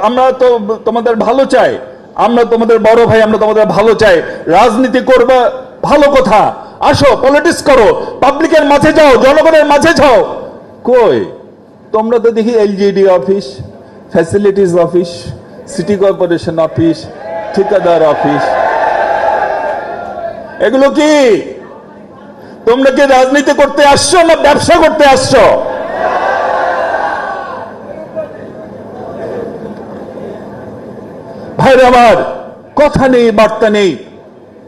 আমরা তো তোমাদের ভালো চাই, আমরা তোমাদের বড় ভাই, আমরা তোমাদের ভালো চাই। রাজনীতি করবা ভালো কথা, আসো পলিটিক্স করো, পাবলিকের মাঝে যাও, জনগণের মাঝে যাও। কই তোমরা তো দেখি LGD office, facilities office, city corporation office, ঠিকাদার অফিস, এগুলো কি? তোমরা কি রাজনীতি করতে আসছো না ব্যবসা করতে আসছো? ভাইরা আমার, কথা নেই বার্তা নেই,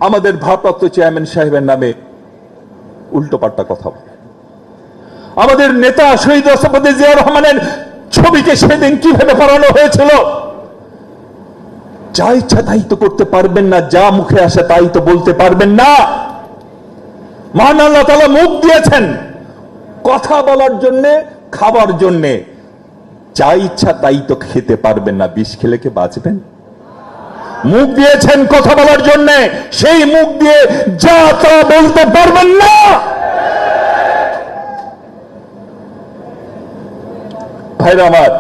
আমাদের ভারপ্রাপ্ত চেয়ারম্যান সাহেবের নামে উল্টো পাল্টা কথা বলে। আমাদের নেতা শহীদ রাষ্ট্রপতি জিয়া রহমানের ছবিকে সেদিন কিভাবে করানো হয়েছিল। যা ইচ্ছা তাই তো করতে পারবেন না, যা মুখে আসে তাই তো বলতে পারবেন না। মহান আল্লাহ তাআলা মুখ দিয়েছেন কথা বলার জন্য, খাবার জন্য। যা ইচ্ছা তাই তো খেতে পারবেন না, বিষ খেলে কি বাঁচবেন? মুখ দিয়েছেন কথা বলার জন্য, সেই মুখ দিয়ে যা তা বলতে পারবেন না। ভাইরা আমার,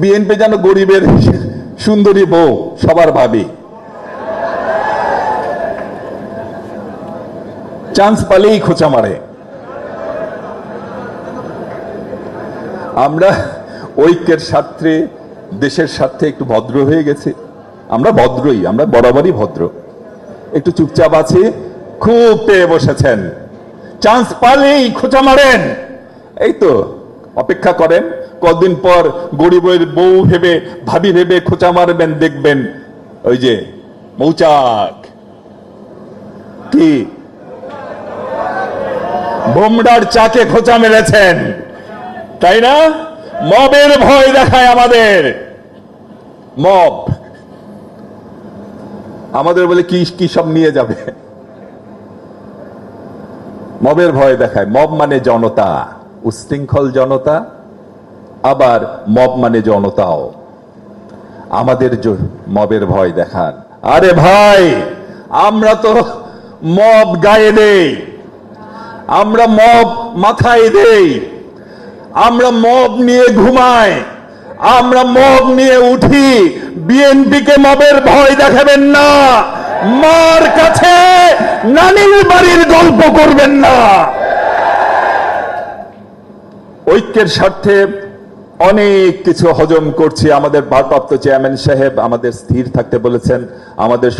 বিএনপি যেন গরিবের সুন্দরী বউ, সবার ভাবি। চান্স পালেই খোঁচা মারে। আমরা ঐক্যের স্বার্থে, দেশের স্বার্থে একটু ভদ্র হয়ে গেছি। আমরা ভদ্রই, আমরা বরাবরই ভদ্র, একটু চুপচাপ আছি। খুব পেয়ে বসেছেন, চান্স পালেই খোঁচা মারেন। এই তো অপেক্ষা করেন, কদিন পর গরিবের বউ ভেবে, ভাবি ভেবে খোঁচা মারবেন, দেখবেন ওই যে মৌচাক কি বোমডার চাকে খোঁচা মেরেছেন, তাই না? মবের ভয় দেখায় আমাদের, মব আমাদের বলে কি কি সব নিয়ে যাবে, মবের ভয় দেখায়। মব মানে জনতা, উশৃঙ্খল জনতা, আবার মব মানে জনতাও। আমাদের মবের ভয় দেখান। আরে ভাই, আমরা তো মব গায়ে দেই, আমরা মব মাথায় দেই, আমরা মব নিয়ে ঘুমাই, আমরা মব নিয়ে উঠি। বিএনপিকে মবের ভয় দেখাবেন না, মার কাছে নানির বাড়ির গল্প করবেন না। ঐক্যের স্বার্থে অনেক কিছু হজম করছি। আমাদের ভারপ্রাপ্ত চেয়ারম্যান সাহেব আমাদের স্থির থাকতে বলেছেন, আমাদের